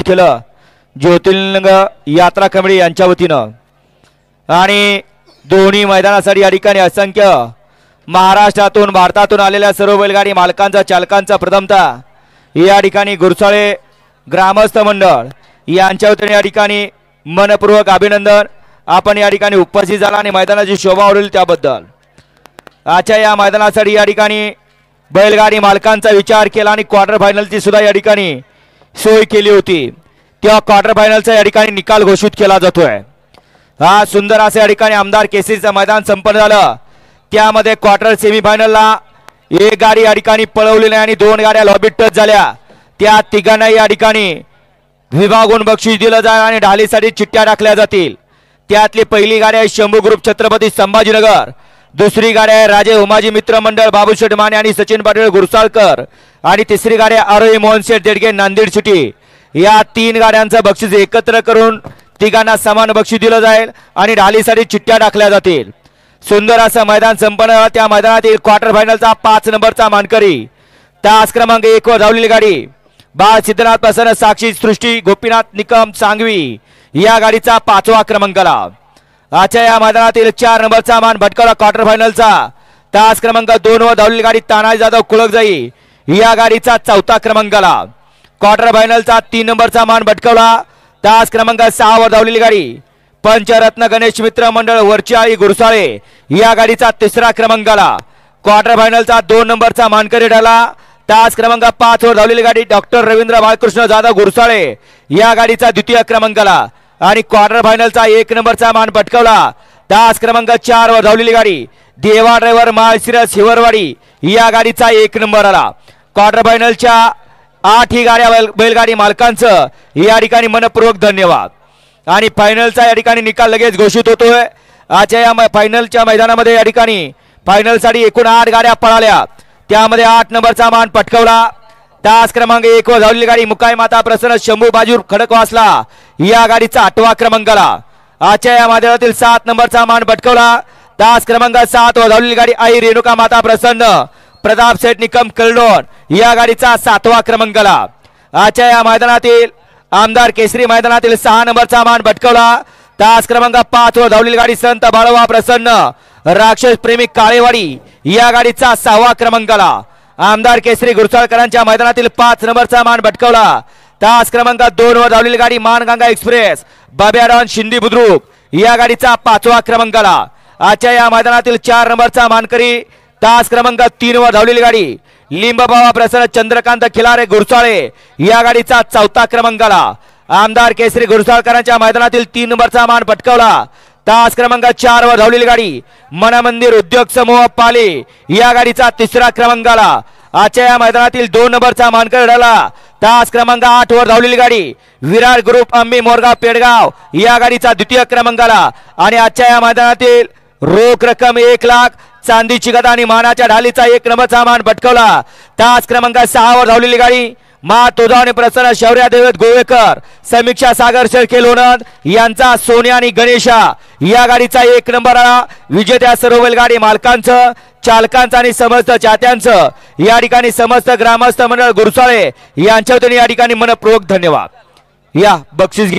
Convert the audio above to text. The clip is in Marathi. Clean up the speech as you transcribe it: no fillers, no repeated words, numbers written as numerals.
केलं ज्योतिर्लिंग यात्रा कमिटी यांच्या वतीनं। आणि दोन्ही मैदानासाठी या ठिकाणी असंख्य महाराष्ट्रातून भारतातून आलेल्या सर्व बैलगाडी मालकांचा चालकांचा प्रथमतः या ठिकाणी गुरसाळे ग्रामस्थ मंडळ यांच्या वतीने या ठिकाणी मनपूर्वक अभिनंदन। आपण या ठिकाणी उपस्थित झाला आणि मैदानाची शोभा वाढवली त्याबद्दल। आजच्या या मैदानासाठी या ठिकाणी बैलगाडी मालकांचा विचार केला आणि क्वार्टर फायनलची सुद्धा या ठिकाणी सोय केली होती। त्या क्वार्टर फायनलचा या ठिकाणी निकाल घोषित केला जातोय। हा सुंदर असं या ठिकाणी आमदार केसरीचं मैदान संपन्न झालं। त्यामध्ये क्वार्टर सेमीफायनलला एक गाडी या ठिकाणी पळवली नाही आणि दोन गाड्या लॉबीत टच झाल्या। त्या तिघांना या ठिकाणी विभागून बक्षीस दिलं जाईल आणि ढालीसाठी चिठ्ठ्या टाकल्या जातील। त्यातली पहिली गाडी आहे शंभू ग्रुप छत्रपती संभाजीनगर, दुसरी गाडी आहे राजे उमाजी मित्र मंडळ बाबूशेठ माने आणि सचिन पाटील गुरसाळकर आणि तिसरी गाडी आहे आरोही मोहनशेठ देडगे नांदेड सिटी। या तीन गाड्यांचं बक्षीस एकत्र करून तिघांना समान बक्षीस दिलं जाईल आणि ढालीसाठी चिठ्ठ्या टाकल्या जातील। सुंदर असं मैदान संपन्न झालं। त्या मैदानातील क्वार्टर फायनलचा 5 नंबरचा मानकरी तास क्रमांक 1 वर धावलेली गाडी बाळ सिद्धनाथ प्रसन्न साक्षी सृष्टी गोपीनाथ निकम सांगवी या गाडीचा 5वा क्रमांकाला। आजच्या या मैदानातील 4 नंबरचा मान भटकवला क्वार्टर फायनलचा तास क्रमांक 2 वर धावलेली गाडी तानाजी जाधव कुळकजाई या गाडीचा 4था क्रमांकाला। क्वार्टर फायनलचा 3 नंबरचा मान भटकवला तास क्रमांक 6 वर धावलेली गाडी पंचरत्न गणेश मित्र मंडळ वरचाळी गुरसाळे या गाडीचा 3रा क्रमांकाला। क्वार्टर फायनलचा 2 नंबरचा मानकरी ठरला तास क्रमांक 5 वर धावलेली गाडी डॉक्टर रवींद्र बाळकृष्ण जाधव गुरसाळे या गाडीचा 2य क्रमांकाला। आणि क्वार्टर फायनलचा 1 नंबरचा मान पटकावला तास क्रमांक 4 वर धावलेली गाडी देवा ड्रायव्हर माळशिरस हिवरवाडी या गाडीचा 1 नंबर आला। क्वार्टर फायनलच्या 8 ही गाड्या बैलगाडी मालकांचं या ठिकाणी मनपूर्वक धन्यवाद। आणि फायनलचा या ठिकाणी निकाल लगेच घोषित होतोय। आजच्या या फायनलच्या मैदानामध्ये या ठिकाणी फायनलसाठी एकूण 8 गाड्या पळाल्या। त्यामध्ये 8 नंबरचा मान पटकावला तास क्रमांक 1 वर धावलेली गाडी मुकाई माता प्रसन्न शंभू बाजूर खडकवासला या गाडीचा 8वा क्रमांकाला। आजच्या या मैदानातील 7 नंबरचा मान पटकावला तास क्रमांक 7 वर धावलेली गाडी आई रेणुका माता प्रसन्न प्रताप सेठ निकम कलडोन या गाडीचा 7वा क्रमांकाला। आजच्या या मैदानातील आमदार केसरी मैदानातील 6 नंबरचा मान पटकावला तास क्रमांक 5 वर धावलेली गाडी संत बाळवा प्रसन्न राक्षस प्रेमी काळेवाडी या गाडीचा 6वा क्रमांकाला। आमदार केसरी गुरसाळकरांच्या मैदानातील 5 नंबरचा मान पटकावला तास क्रमांक 2 वर धावलेली गाडी मानगंगा एक्सप्रेस बाब्याराव शिंदे बुद्रुक या गाडीचा 5वा क्रमांकाला। आजच्या या मैदानातील 4 नंबरचा मानकरी तास क्रमांक 3 वर धावलेली गाडी लिंबबावा प्रसन्न चंद्रकांत खिलारे गुरसाळे या गाडीचा 4था क्रमांकाला। आमदार केसरी गुरसाळकरांच्या मैदानातील 3 नंबरचा मान पटकावला तास क्रमांक 4 वर धावलेली गाडी मनमंदिर उद्योग समूह पाले या गाडीचा 3रा क्रमांकाला। आजच्या या मैदानातील 2 नंबरचा मानकरी ठरला तास क्रमांक 8 वर धावलेली गाडी विराट ग्रुप अंबी मोरगाव पेडगाव या गाडीचा 2य क्रमांकाला। आणि आजच्या या मैदानातील रोख रक्कम 1 लाख चांदीची गदा आणि मानाच्या ढालीचा 1 नंबरचा मान पटकावला तास क्रमांक 6 वर धावलेली गाडी मा तुझावणे प्रसन्न शौर्या देवत गोवेकर समीक्षा सागर शेळके लोणंद यांचा सोन्या आणि गणेशा या गाडीचा 1 नंबर आला। विजेत्या सर्व बैलगाडी मालकांचं चालकांचं आणि समस्त चाहत्यांचं या ठिकाणी समस्त ग्रामस्थ मंडळ गुरसाळे यांच्या वतीने या ठिकाणी मनपूर्वक धन्यवाद। या बक्षीस